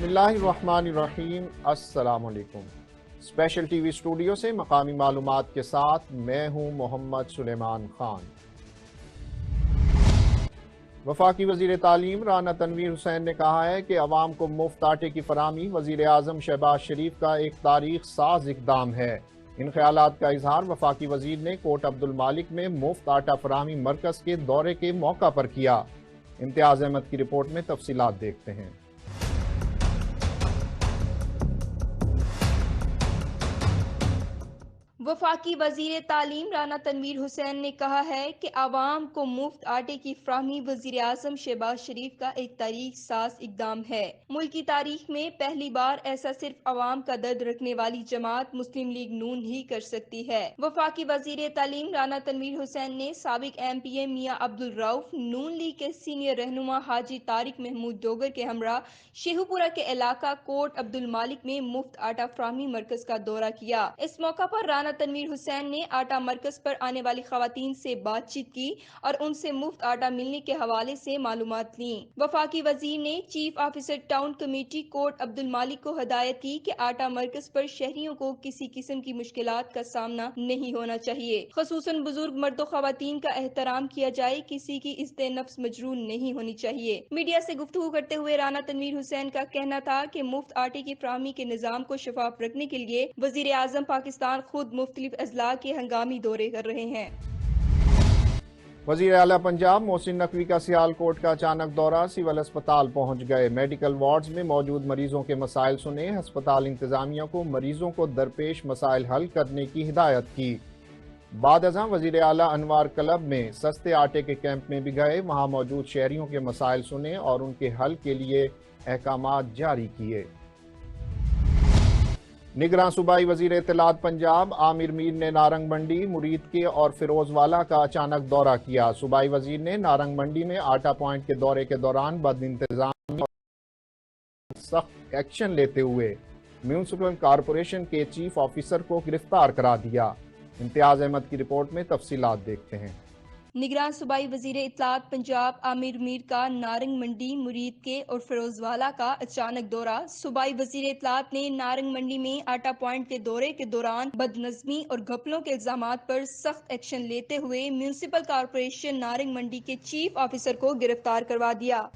बिस्मिल्लाहिर्रहमानिर्रहीम। अस्सलामुअलैकुम। Special TV studio से मकामी मालूमात के साथ मैं हूं मोहम्मद सुलेमान खान। वफाकी वजीर तालीम राना तनवीर हुसैन ने कहा है कि अवाम को मुफ्त आटे की फराहमी वजीर आजम शहबाज शरीफ का एक तारीख साज इकदाम है। इन ख्यालात का इजहार वफाकी वजीर ने कोट अब्दुल मालिक में मुफ्त आटा फराहमी मरकज के दौरे के मौका पर किया। इम्तियाज अहमद की रिपोर्ट में तफसीलात देखते हैं। वफाकी वजीर तालीम राना तनवीर हुसैन ने कहा है कि आवाम को मुफ्त आटे की फ्राहमी वजीर आजम शहबाज शरीफ का एक तारीख साज इकदाम है। मुल्क की तारीख में पहली बार ऐसा सिर्फ आवाम का दर्द रखने वाली जमात मुस्लिम लीग नून ही कर सकती है। वफाकी वजीर तालीम राना तनवीर हुसैन ने साबिक MPA मियाँ अब्दुल रऊफ, नून लीग के सीनियर रहनुमा हाजी तारिक महमूद डोगर के हमरा शेहुपुरा के इलाका कोट अब्दुल मालिक में मुफ्त आटा फ्राहमी मरकज का दौरा किया। इस मौका पर राना तनवीर हुसैन ने आटा मरकज पर आने वाली खवातीन से बातचीत की और उनसे मुफ्त आटा मिलने के हवाले से मालूमात ली। वफाकी वजीर ने chief officer town committee Kot Abdul Malik को हिदायत की कि आटा मरकज पर शहरियों को किसी किस्म की मुश्किलात का सामना नहीं होना चाहिए। खसूसन बुजुर्ग मर्दों खवातीन का एहतराम किया जाए, किसी की इज्जत नफ्स मजरूर नहीं होनी चाहिए। मीडिया से गुफ्तगू करते हुए राना तनवीर हुसैन का कहना था कि मुफ्त आटे की फ्राहमी के निजाम को शफाफ रखने के लिए वजीर आजम पाकिस्तान खुद मुख्तलिफ अजला के हंगामी दौरे कर रहे हैं। वजीर आला पंजाब मोहसिन नकवी का सियालकोट का अचानक दौरा, सिविल अस्पताल पहुंच गए। मेडिकल वार्ड्स में मौजूद मरीजों के मसाइल सुने। अस्पताल इंतजामिया को मरीजों को दरपेश मसाइल हल करने की हिदायत की। बाद अज़ां वजीर आला अनवार क्लब में सस्ते आटे के कैंप में भी गए। वहां मौजूद शहरियों के मसाइल सुने और उनके हल के लिए अहकामात जारी किए। निगरान सूबाई वजीर इत्तलात पंजाब आमिर मीर ने नारंग मंडी, मुरीद के और फिरोजवाला का अचानक दौरा किया। सूबाई वजीर ने नारंग मंडी में आटा पॉइंट के दौरे के दौरान बद इंतजाम सख्त एक्शन लेते हुए म्यूनिसिपल कॉरपोरेशन के चीफ ऑफिसर को गिरफ्तार करा दिया। इम्तियाज अहमद की रिपोर्ट में तफसीलात देखते हैं। निगरान सूबाई वजीर इत्तलात पंजाब आमिर मीर का नारंग मंडी, मुरीद के और फिरोजवाला का अचानक दौरा। सूबाई वजीर इत्तलात ने नारंग मंडी में आटा पॉइंट के दौरे के दौरान बदनज़मी और घपलों के इल्जामात पर सख्त एक्शन लेते हुए म्यूनिसिपल कॉरपोरेशन नारंग मंडी के चीफ ऑफिसर को गिरफ्तार करवा दिया।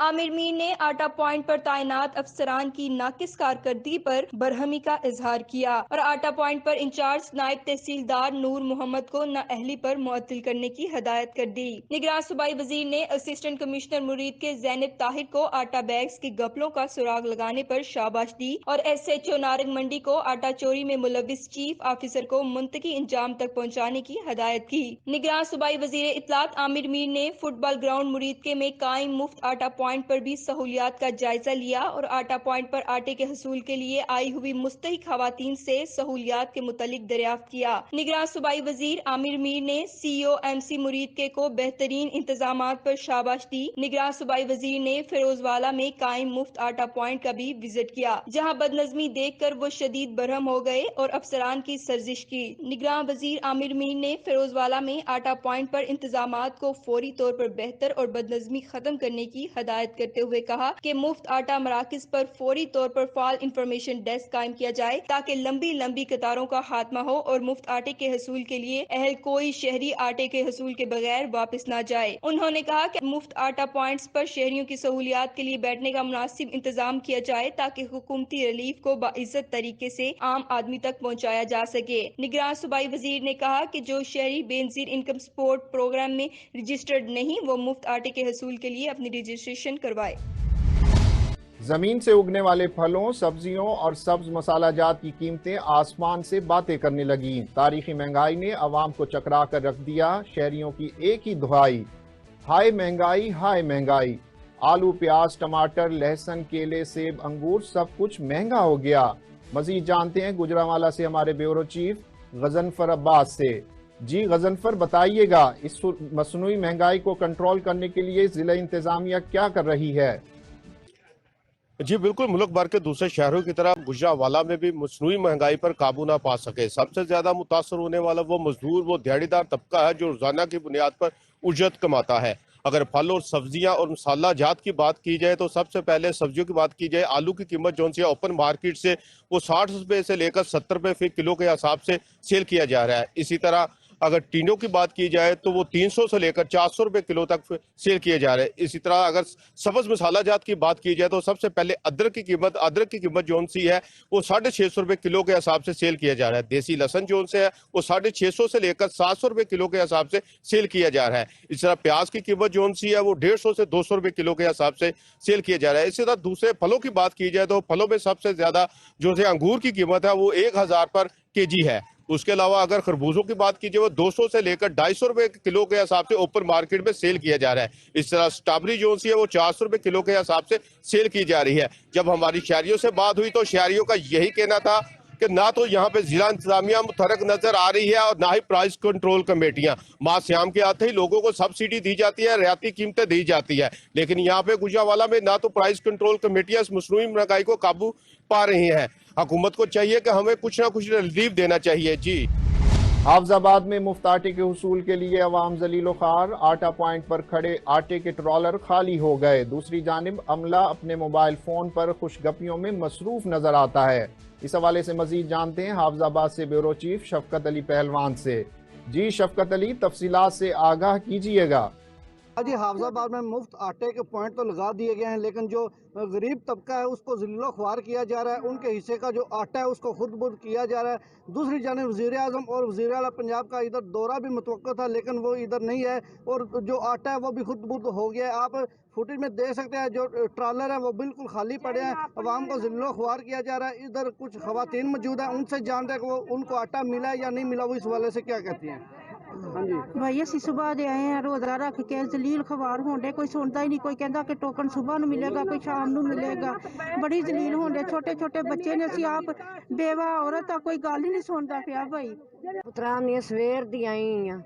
आमिर मीर ने आटा पॉइंट पर तैनात अफसरान की नाकिस कारकर्दगी पर बरहमी का इजहार किया और आटा पॉइंट पर इंचार्ज नायब तहसीलदार नूर मोहम्मद को नाअहली पर मुअत्तल करने की हिदायत कर दी। निगरान सूबाई वजीर ने असिस्टेंट कमिश्नर मुरीद के ज़ैनब ताहिर को आटा बैग्स के घपलों का सुराग लगाने पर शाबाश दी और SHO नारंग मंडी को आटा चोरी में मुलविस चीफ ऑफिसर को मुंतकी इंजाम तक पहुँचाने की हिदायत की। निगरान सूबाई वजीर इत्तलात आमिर मीर ने फुटबॉल ग्राउंड मुरीद के में कायम मुफ्त आटा पॉइंट पर भी सहूलियात का जायजा लिया और आटा पॉइंट पर आटे के हसूल के लिए आई हुई मुस्तहिक खवातीन से सहूलियात के मुतालिक दरियाफ्त किया। निगरान सूबाई वजीर आमिर मीर ने CO MC मुरीद के को बेहतरीन इंतजामात पर शाबाश दी। निगरान सूबाई वजीर ने फिरोजवाला में कायम मुफ्त आटा पॉइंट का भी विजिट किया, जहाँ बदनजमी देख कर वो शदीद बरहम हो गए और अफसरान की सर्जिश की। निगरान वजीर आमिर मीर ने फिरोजवाला में आटा पॉइंट पर इंतजामात को फौरी तौर पर बेहतर और बदनजमी खत्म करने की हिदायत करते हुए कहा कि मुफ्त आटा मराकिज पर फौरी तौर पर फाल इंफॉर्मेशन डेस्क कायम किया जाए ताकि लंबी लंबी कतारों का खात्मा हो और मुफ्त आटे के हसूल के लिए अहल कोई शहरी आटे के हसूल के बगैर वापस न जाए। उन्होंने कहा कि मुफ्त आटा पॉइंट्स पर शहरियों की सहूलियात के लिए बैठने का मुनासिब इंतजाम किया जाए ताकि हुकूमती रिलीफ को बाइज्जत तरीके से आम आदमी तक पहुँचाया जा सके। निगरान सूबाई वजीर ने कहा कि जो शहरी बेनजीर इनकम सपोर्ट प्रोग्राम में रजिस्टर्ड नहीं, वो मुफ्त आटे के हसूल के लिए अपनी रजिस्ट्रेशन करवाए। जमीन से उगने वाले फलों, सब्जियों और सब्ज मसालाजात की कीमतें आसमान से बातें करने लगी। तारीखी महंगाई ने अवाम को चकरा कर रख दिया। शहरियों की एक ही दुहाई, हाय महंगाई, हाय महंगाई। आलू, प्याज, टमाटर, लहसुन, केले, सेब, अंगूर सब कुछ महंगा हो गया। मजीद जानते हैं गुजरांवाला से हमारे ब्यूरो चीफ गजनफर अब्बास से। जी गजनफर, बताइएगा इस मसनूई महंगाई को कंट्रोल करने के लिए जिला इंतजामिया क्या कर रही है? जी बिल्कुल, मुल्क भर के दूसरे शहरों की तरह गुजरांवाला में भी मसनूई महंगाई पर काबू ना पा सके। सबसे ज्यादा मुतासर होने वाला वो मजदूर, वो दिहाड़ीदार तबका है जो रोजाना की बुनियाद पर उजरत कमाता है। अगर फल और सब्जियां और मसाला जात की बात की जाए तो सबसे पहले सब्जियों की बात की जाए, आलू की कीमत जो सी ओपन मार्केट से वो 60 रुपए से लेकर 70 रुपए फी किलो के हिसाब से सेल किया जा रहा है। इसी तरह अगर टींडों की बात की जाए तो वो 300 से लेकर 400 रुपए किलो तक सेल किए जा रहे हैं। इसी तरह अगर सब्ज मसाला जात की बात की जाए तो सबसे पहले अदरक की कीमत जो सी है वो 650 रुपए किलो के हिसाब से सेल किया जा रहा है। देसी लहसन जो से है वो 650 से लेकर 700 रुपए किलो के हिसाब से सेल किया जा रहा है। इस तरह प्याज की कीमत जो सी है वो 150 से 200 रुपए किलो के हिसाब से सेल किया जा रहा है। इसी तरह दूसरे फलों की बात की जाए तो फलों में सबसे ज्यादा जो से अंगूर की कीमत है वो 1000 पर केजी है। उसके अलावा अगर खरबूजों की बात कीजिए वो 200 से लेकर 250 रुपए किलो के हिसाब से ओपन मार्केट में सेल किया जा रहा है। इस तरह स्ट्रॉबेरी जो सी है वो 400 रुपए किलो के हिसाब से सेल की जा रही है। जब हमारी शहरियों से बात हुई तो शहरियों का यही कहना था कि ना तो यहाँ पे जिला इंतजामिया मुतहरक नजर आ रही है और ना ही प्राइस कंट्रोल कमेटियां। माह श्याम के आते ही लोगों को सब्सिडी दी जाती है, रियायती कीमतें दी जाती है, लेकिन यहाँ पे गुजरांवाला में ना तो प्राइस कंट्रोल कमेटियां इस मसनूई महंगाई को काबू पा रही हैं। हुकूमत को चाहिए कि हमें कुछ ना कुछ रिलीफ देना चाहिए। जी हाफजाबाद में मुफ्त आटे के हुसूल के लिए अवाम जलीलो ख्वार, आटा पॉइंट पर खड़े आटे के ट्रॉलर खाली हो गए। दूसरी जानिब अमला अपने मोबाइल फोन पर खुशगपियों में मसरूफ नजर आता है। इस हवाले से मजीद जानते हैं हाफजाबाद से ब्यूरो चीफ शफकत अली पहलवान से। जी शफकत अली, तफसीलात से आगाह कीजिएगा। जी, हाफजाबाद में मुफ्त आटे के पॉइंट तो लगा दिए गए हैं, लेकिन जो गरीब तबका है उसको ज़िल्लो ख्वार किया जा रहा है। उनके हिस्से का जो आटा है उसको खुद बुद किया जा रहा है। दूसरी जानिब वज़ीर आज़म और वज़ीर आला पंजाब का इधर दौरा भी मुतवक्का था, लेकिन वो इधर नहीं है और जो आटा है वो भी खुद बुद हो गया है। आप फुटेज में देख सकते हैं जो ट्रॉलर है वो बिल्कुल खाली पड़े हैं। अवाम को ज़िल्लो ख्वार किया जा रहा है। इधर कुछ ख़वातीन मौजूद हैं, उनसे जानते हैं कि वो उनको आटा मिला है या नहीं मिला, वो इस वाले से क्या कहती हैं। हाँ जी भाई असी सुबह दे आए हैं, रोजा रख के जलील खवार होंडे, कोई सुनता ही नहीं। कोई कहता कि टोकन सुबह ਨੂੰ मिलेगा, कोई शाम ਨੂੰ मिलेगा। बड़ी जलील होंडे, छोटे छोटे बच्चे ने, ਅਸੀਂ आप बेवा औरत, कोई गल ही नहीं सुनता पिया भाई। ਪੁੱਤਰਾਂ ਦੀਆਂ ਸਵੇਰ ਦੀ ਆਈ ਆ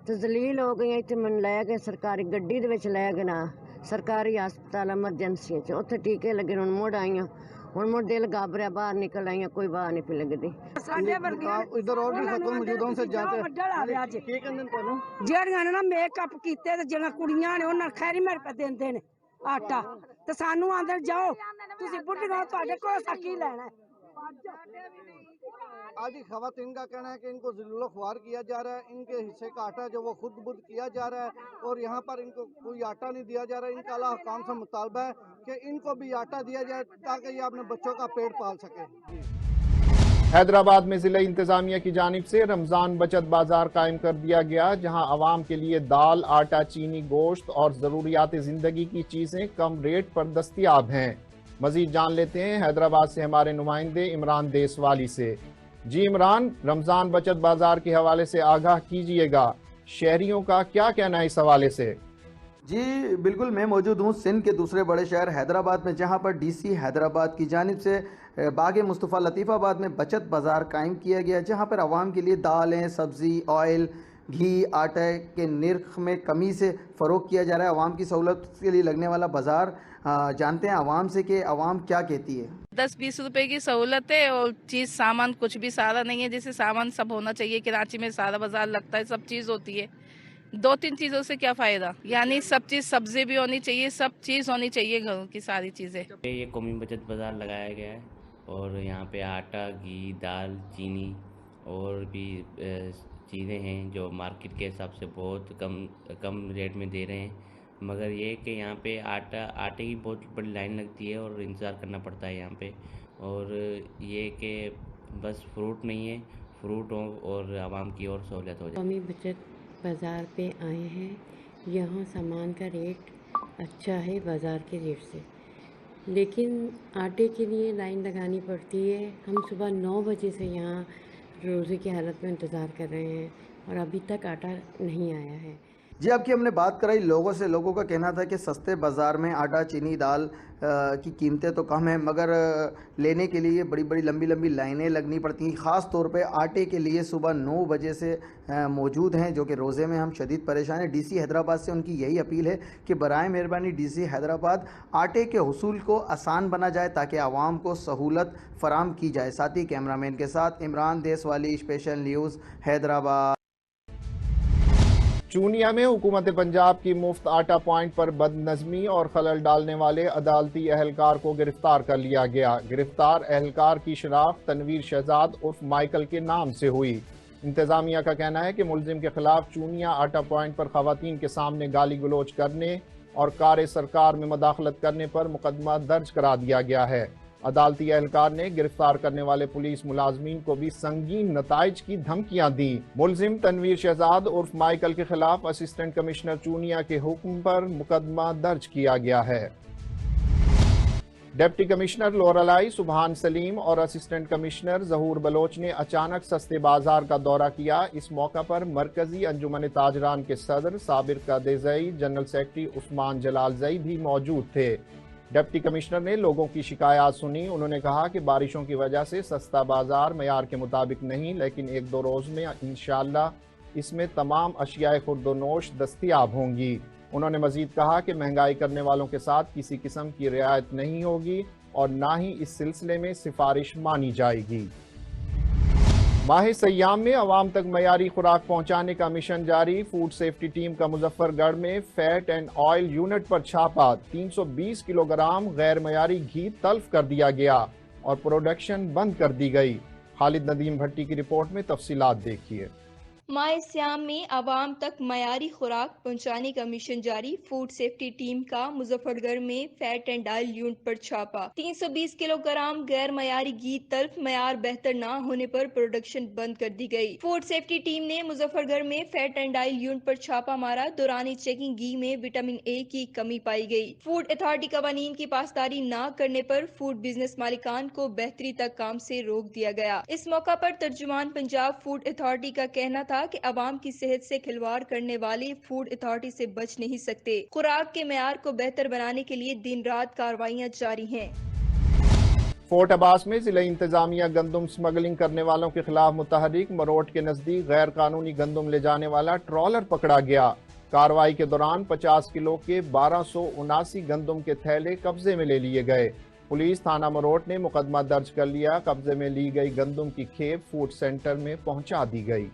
ਤੇ ਜ਼ਲੀਲ ਹੋ ਗਈਆਂ। ਇੱਥੇ ਮੈਨੂੰ ਲੈ ਕੇ ਸਰਕਾਰੀ ਗੱਡੀ ਦੇ ਵਿੱਚ ਲੈ ਗਏ ਨਾ, ਸਰਕਾਰੀ ਹਸਪਤਾਲ ਐਮਰਜੈਂਸੀ 'ਚ, ਉੱਥੇ ਟੀਕੇ ਲੱਗੇ। ਹੁਣ ਮੁੜ ਆਈਆਂ, ਹੁਣ ਮੁੜ ਦਿਲ ਘਾਬਰਿਆ, ਬਾਹਰ ਨਿਕਲ ਆਈਆਂ, ਕੋਈ ਬਾਹਰ ਨਹੀਂ ਪਈ ਲੱਗਦੀ। इधर और भी खतम मौजूद उनसे जानते हैं ਕੀ ਕਹਿੰਦੇ ਨੇ ਤੁਹਾਨੂੰ। ਜਿਹੜੀਆਂ ਨੇ ਨਾ ਮੇਕਅਪ ਕੀਤੇ ਤੇ ਜਿਹੜੀਆਂ ਕੁੜੀਆਂ ਨੇ ਉਹਨਾਂ ਖੈਰੀ ਮੇਰੇ ਪੇ ਦਿੰਦੇ ਨੇ ਆਟਾ, ਤੇ ਸਾਨੂੰ ਆਂਦੇ ਜਾਓ ਤੁਸੀਂ ਬੁੱਢੀਆਂ, ਤੁਹਾਡੇ ਕੋਲ ਸਾਕੀ ਲੈਣਾ। आज ही खवातीन का कहना है कि इनको ज़िल्लो ख्वार किया जा रहा है। इनके हिस्से का आटा जो वो खुद बुद किया जा रहा है और यहाँ पर इनको कोई आटा नहीं दिया जा रहा है। इनका अल्लाह हुकाम से मुतालबा है कि इनको भी आटा दिया जाए ताकि ये अपने बच्चों का पेट पाल सके। हैदराबाद में जिला इंतजामिया की जानिब से रमजान बचत बाजार कायम कर दिया गया, जहां आवाम के लिए दाल, आटा, चीनी, गोश्त और जरूरियात जिंदगी की चीजें कम रेट पर दस्तियाब हैं। मजीद जान लेते हैं हैदराबाद से हमारे नुमाइंदे इमरान देसवाली से। जी इमरान, रमजान बचत बाजार के हवाले से आगाह कीजिएगा, शहरियों का क्या कहना है इस हवाले से। जी बिल्कुल, मैं मौजूद हूँ सिंध के दूसरे बड़े शहर हैदराबाद में, जहाँ पर डीसी हैदराबाद की जानिब से बाग मुस्तफ़ा लतीफ़ाबाद में बचत बाज़ार कायम किया गया, जहाँ पर आवाम के लिए दालें, सब्ज़ी, ऑयल, घी, आटे के निर्ख में कमी से फ़रोग़ किया जा रहा है। आवाम की सहूलत के लिए लगने वाला बाज़ार, जानते हैं आवाम से कि आवाम क्या कहती है। 10-20 रुपए की सहूलत है और चीज़ सामान कुछ भी सारा नहीं है। जैसे सामान सब होना चाहिए, कराची में सारा बाजार लगता है, सब चीज़ होती है। 2-3 चीज़ों से क्या फ़ायदा, यानी सब चीज़, सब्जी भी होनी चाहिए, सब चीज़ होनी चाहिए, घरों की सारी चीज़ें। ये कौमी बचत बाज़ार लगाया गया है और यहाँ पे आटा, घी, दाल, चीनी और भी चीज़ें हैं जो मार्केट के हिसाब से बहुत कम रेट में दे रहे हैं। मगर ये कि यहाँ पे आटे की बहुत बड़ी लाइन लगती है और इंतज़ार करना पड़ता है यहाँ पे। और ये कि बस फ्रूट नहीं है, फ्रूट और आवाम की और सहूलियत हो जाए। कौमी बचत बाज़ार पे आए हैं, यहाँ सामान का रेट अच्छा है बाज़ार के रेट से, लेकिन आटे के लिए लाइन लगानी पड़ती है। हम सुबह 9 बजे से यहाँ रोज़े की हालत में इंतज़ार कर रहे हैं और अभी तक आटा नहीं आया है। जी, आपकी हमने बात कराई लोगों से, लोगों का कहना था कि सस्ते बाज़ार में आटा, चीनी, दाल की कीमतें तो कम हैं, मगर लेने के लिए बड़ी बड़ी लंबी लंबी लाइनें लगनी पड़ती हैं। ख़ास तौर पे आटे के लिए सुबह 9 बजे से मौजूद हैं, जो कि रोज़े में हम शदीद परेशान हैं। डीसी हैदराबाद से उनकी यही अपील है कि बराए मेहरबानी डीसी हैदराबाद आटे के हुसूल को आसान बना जाए ताकि आवाम को सहूलत फराम की जाए। साथ ही कैमरामैन के साथ इमरान देसवाली, स्पेशल न्यूज़ हैदराबाद। चूनिया में हुकूमत पंजाब की मुफ्त आटा पॉइंट पर बदनज़मी और खलल डालने वाले अदालती एहलकार को गिरफ्तार कर लिया गया। गिरफ्तार एहलकार की शनाख्त तनवीर शहजाद उर्फ माइकल के नाम से हुई। इंतजामिया का कहना है कि मुलजिम के खिलाफ चूनिया आटा पॉइंट पर खवातीन के सामने गाली गलोच करने और कार सरकार में मुदाखलत करने पर मुकदमा दर्ज करा दिया गया है। अदालती एहलकार ने गिरफ्तार करने वाले पुलिस मुलाजमीन को भी संगीन नताइज की धमकियां दी। मुलजिम तनवीर शहजाद उर्फ माइकल के खिलाफ असिस्टेंट कमिश्नर चूनिया के हुक्म पर मुकदमा दर्ज किया गया है। डिप्टी कमिश्नर लोरलाई सुबहान सलीम और असिस्टेंट कमिश्नर जहूर बलोच ने अचानक सस्ते बाजार का दौरा किया। इस मौका पर मरकजी अंजुमन ताजरान के सदर साबिर कादेजई, जनरल सेक्रेटरी उस्मान जलालजई भी मौजूद थे। डिप्टी कमिश्नर ने लोगों की शिकायत सुनी। उन्होंने कहा कि बारिशों की वजह से सस्ता बाजार मयार के मुताबिक नहीं, लेकिन 1-2 रोज में इंशाअल्लाह इसमें तमाम अशियाए खुर्दोनोश दस्तयाब होंगी। उन्होंने मजीद कहा कि महंगाई करने वालों के साथ किसी किस्म की रियायत नहीं होगी और ना ही इस सिलसिले में सिफारिश मानी जाएगी। माह सयाम में अवाम तक मयारी खुराक पहुंचाने का मिशन जारी। फूड सेफ्टी टीम का मुजफ्फरगढ़ में फैट एंड ऑयल यूनिट पर छापा। 320 किलोग्राम गैर मयारी घी तल्फ कर दिया गया और प्रोडक्शन बंद कर दी गई। खालिद नदीम भट्टी की रिपोर्ट में तफसीलात देखिए। माह सियाम में आवाम तक मयारी खुराक पहुँचाने का मिशन जारी। फूड सेफ्टी टीम का मुजफ्फरगढ़ में फैट एंड ऑयल यूनिट पर छापा। 320 किलोग्राम गैर मयारी घी तल्फ मयार बेहतर न होने पर प्रोडक्शन बंद कर दी गई। फूड सेफ्टी टीम ने मुजफ्फरगढ़ में फैट एंड ऑयल यूनिट पर छापा मारा। दौरान चेकिंग घी में विटामिन ए की कमी पाई गई। फूड अथॉरिटी कवानीन की पासदारी न करने पर फूड बिजनेस मालिकान को बेहतरी तक काम से रोक दिया गया। इस मौका पर तर्जुमान पंजाब फूड अथॉरिटी का कहना था कि अवाम की सेहत से खिलवाड़ करने वाले फूड अथॉरिटी से बच नहीं सकते। खुराक के मेयार को बेहतर बनाने के लिए दिन रात कार्रवाइयां जारी हैं। फोर्ट अब्बास में जिला इंतजामिया गंदम स्मगलिंग करने वालों के खिलाफ मुतहरिक। मरोट के नजदीक गैर कानूनी गंदम ले जाने वाला ट्रॉलर पकड़ा गया। कार्रवाई के दौरान 50 किलो के 1279 गंदम के थैले कब्जे में ले लिए गए। पुलिस थाना मरोट ने मुकदमा दर्ज कर लिया। कब्जे में ली गई गंदम की खेप फूड सेंटर में पहुंचा दी गई।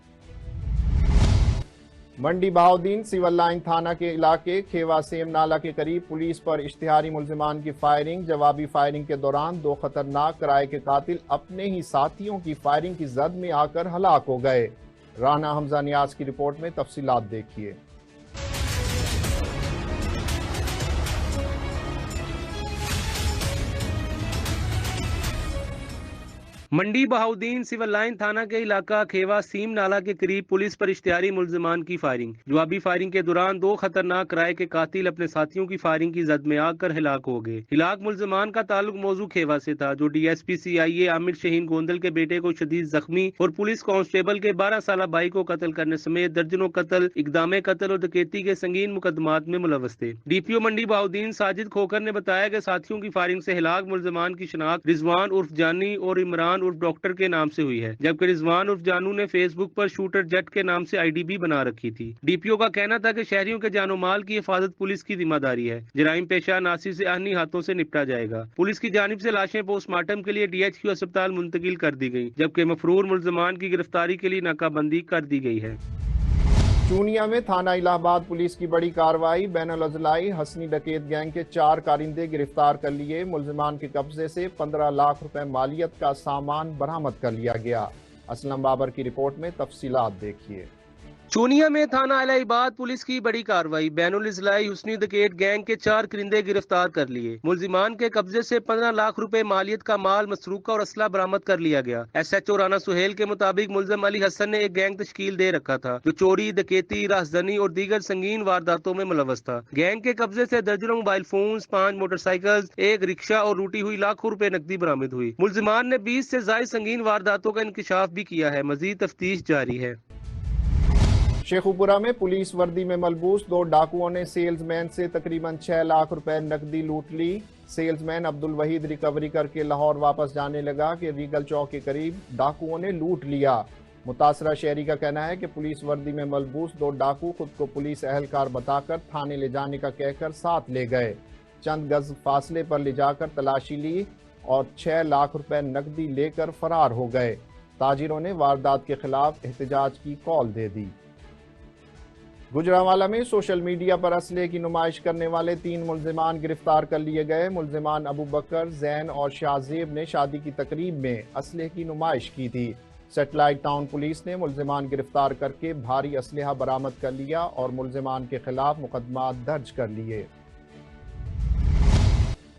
मंडी बहाउद्दीन सिविल लाइन थाना के इलाके खेवा सेम नाला के करीब पुलिस पर इश्तिहारी मुल्जिमान की फायरिंग। जवाबी फायरिंग के दौरान 2 खतरनाक किराए के कातिल अपने ही साथियों की फायरिंग की जद में आकर हलाक हो गए। राना हमजा नियाज की रिपोर्ट में तफसीलात देखिए। मंडी बहाउद्दीन सिविल लाइन थाना के इलाका खेवा सीम नाला के करीब पुलिस पर इश्तिहारी मुल्जिमान की फायरिंग। जवाबी फायरिंग के दौरान 2 खतरनाक किराए के कातिल अपने साथियों की फायरिंग की जद में आकर हिलाक हो गए। हिलाक मुल्जिमान का ताल्लुक मौजू खेवा से था, जो DSP CIA आमिर शहीन गोंदल के बेटे को शदीद जख्मी और पुलिस कांस्टेबल के 12 साल भाई को कत्ल करने समेत दर्जनों कत्ल, इकदामे कत्ल और डकैती के संगीन मुकदमात में मुलव्वस थे। DPO मंडी बहाउद्दीन साजिद खोकर ने बताया कि साथियों की फायरिंग से हिलाक मुल्जिमान की शनाख्त रिजवान उर्फ जानी और इमरान उर्फ डॉक्टर के नाम से हुई है, जबकि रिजवान उर्फ जानू ने फेसबुक पर शूटर जट के नाम से ID भी बना रखी थी। DPO का कहना था कि शहरियों के जानो माल की हिफाजत पुलिस की जिम्मेदारी है। जराइम पेशा नासिर से आहनी हाथों से निपटा जाएगा। पुलिस की जानिब से लाशें पोस्टमार्टम के लिए DHQ अस्पताल मुंतकिल कर दी गई, जबकि मफरूर मुल्जिमान की गिरफ्तारी के लिए नाकाबंदी कर दी गई है। चूनिया में थाना इलाहाबाद पुलिस की बड़ी कार्रवाई। बैनुल अजलाई हसनी डकैत गैंग के 4 कारिंदे गिरफ्तार कर लिए। मुल्जिमान के कब्जे से 15 लाख रुपए मालियत का सामान बरामद कर लिया गया। असलम बाबर की रिपोर्ट में तफसीलात देखिए। चूनिया में थाना इलाहाबाद पुलिस की बड़ी कार्रवाई। बैनुल इजलाई हुस्नी डकैत गैंग के 4 करिंदे गिरफ्तार कर लिए। मुल्जिमान के कब्जे से 15 लाख रुपए मालियत का माल, मसरूका और असला बरामद कर लिया गया। SHO राना सुहेल के मुताबिक मुल्जिम अली हसन ने एक गैंग तश्कील दे रखा था, जो चोरी, डकैती, राहजनी और दीगर संगीन वारदातों में मुलव्वस था। गैंग के कब्जे से दर्जनों मोबाइल फोन, 5 मोटरसाइकिल, 1 रिक्शा और लूटी हुई लाखों रुपए नकदी बरामद हुई। मुल्जिमान ने 20 से ज्यादा संगीन वारदातों का इंकशाफ भी किया है। मजीद तफ्तीश जारी है। शेखुपुरा में पुलिस वर्दी में मलबूस 2 डाकुओं ने सेल्समैन से तकरीबन 6 लाख रुपए नकदी लूट ली। सेल्समैन अब्दुल वहीद रिकवरी करके लाहौर वापस जाने लगा कि रीगल चौक के करीब डाकुओं ने लूट लिया। मुतासरा शहरी का कहना है कि पुलिस वर्दी में मलबूस 2 डाकू खुद को पुलिस एहलकार बताकर थाने ले जाने का कहकर साथ ले गए। चंद गज फासले पर ले जाकर तलाशी ली और 6 लाख रुपए नकदी लेकर फरार हो गए। ताजिरों ने वारदात के खिलाफ एहतजाज की कॉल दे दी। गुजरांवाला में सोशल मीडिया पर असले की नुमाइश करने वाले 3 मुल्जिमान गिरफ्तार कर लिए गए। मुल्जिमान अबू बकर, जैन और शाहजेब ने शादी की तकरीब में असले की नुमाइश की थी। सेटेलाइट टाउन पुलिस ने मुल्जिमान गिरफ्तार करके भारी असलहा बरामद कर लिया और मुल्जिमान के खिलाफ मुकदमा दर्ज कर लिए।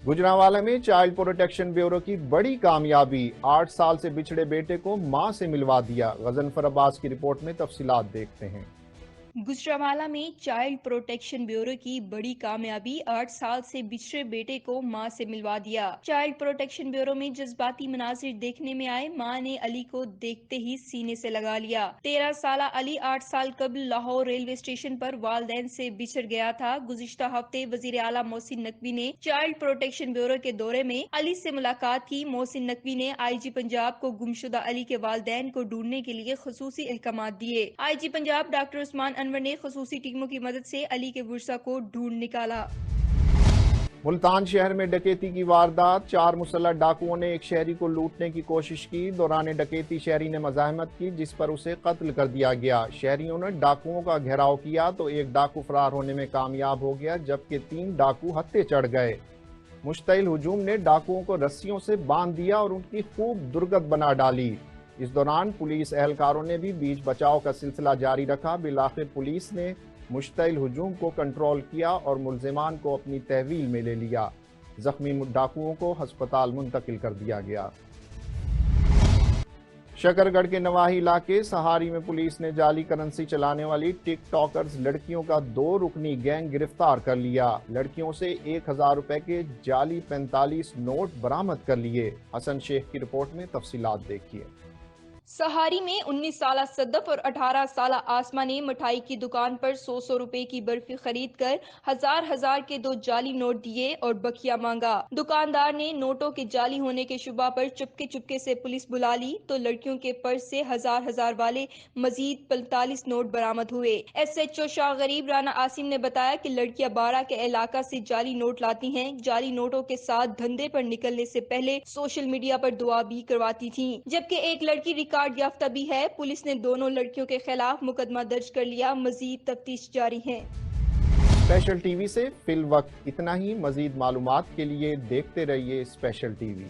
गुजरांवाला में चाइल्ड प्रोटेक्शन ब्यूरो की बड़ी कामयाबी, 8 साल से बिछड़े बेटे को मां से मिलवा दिया। गजनफर अब्बास की रिपोर्ट में तफसीलात देखते हैं। गुजरांवाला में चाइल्ड प्रोटेक्शन ब्यूरो की बड़ी कामयाबी, 8 साल से बिछड़े बेटे को मां से मिलवा दिया। चाइल्ड प्रोटेक्शन ब्यूरो में जज्बाती मनाजिर देखने में आए। मां ने अली को देखते ही सीने से लगा लिया। 13 साल अली 8 साल कबल लाहौर रेलवे स्टेशन पर वालदैन से बिछड़ गया था। गुज़िश्ता हफ्ते वज़ीर आला मोहसिन नकवी ने चाइल्ड प्रोटेक्शन ब्यूरो के दौरे में अली से मुलाकात की। मोहसिन नकवी ने IG पंजाब को गुमशुदा अली के वालदैन को ढूंढने के लिए खुसूसी अहकाम दिए। IG पंजाब डॉक्टर उस्मान अनवर ने खुसूसी टीमों की मदद से अली के वर्सा को ढूंढ निकाला। मुल्तान शहर में डकैती की वारदात, 4 मुसल्लह डाकुओं ने एक शहरी को लूटने की कोशिश की। दौरान डकैती शहरी ने मज़ाहमत की, जिस पर उसे कत्ल कर दिया गया। शहरियों ने डाकुओं का घेराव किया तो एक डाकू फरार होने में कामयाब हो गया, जबकि 3 डाकू हत्थे चढ़ गए। मुश्तइल हुजूम ने डाकुओं को रस्सियों से बांध दिया और उनकी खूब दुर्गत बना डाली। इस दौरान पुलिस एहलकारों ने भी बीच बचाव का सिलसिला जारी रखा। बिलाखिर पुलिस ने मुश्तइल हुजूम को कंट्रोल किया और मुल्जिमान को अपनी तहवील में ले लिया। जख्मी डाकुओं को अस्पताल मुंतकिल कर दिया गया। शकरगढ़ के नवाही इलाके सहारी में पुलिस ने जाली करेंसी चलाने वाली टिकटॉकर्स लड़कियों का 2 रुकनी गैंग गिरफ्तार कर लिया। लड़कियों से 1000 रुपए के जाली 45 नोट बरामद कर लिए। हसन शेख की रिपोर्ट में तफसीलात देखिए। सहारी में 19 साल सदफ और 18 साल आसमा ने मिठाई की दुकान पर 100 रुपए की बर्फी खरीद कर हजार के 2 जाली नोट दिए और बकिया मांगा। दुकानदार ने नोटों के जाली होने के शुबा पर चुपके से पुलिस बुला ली तो लड़कियों के पर्स से हजार वाले मजीद 45 नोट बरामद हुए। SHO शाह गरीब राना आसिम ने बताया कि लड़कियां 12 के इलाका से जाली नोट लाती हैं। जाली नोटों के साथ धंधे पर निकलने से पहले सोशल मीडिया पर दुआ भी करवाती थी, जबकि एक लड़की रिकॉर्ड याफ्ता भी है। पुलिस ने दोनों लड़कियों के खिलाफ मुकदमा दर्ज कर लिया। मजीद तफ्तीश जारी है। स्पेशल टीवी से फिल वक्त इतना ही। मजीद मालूमात के लिए देखते रहिए स्पेशल टीवी।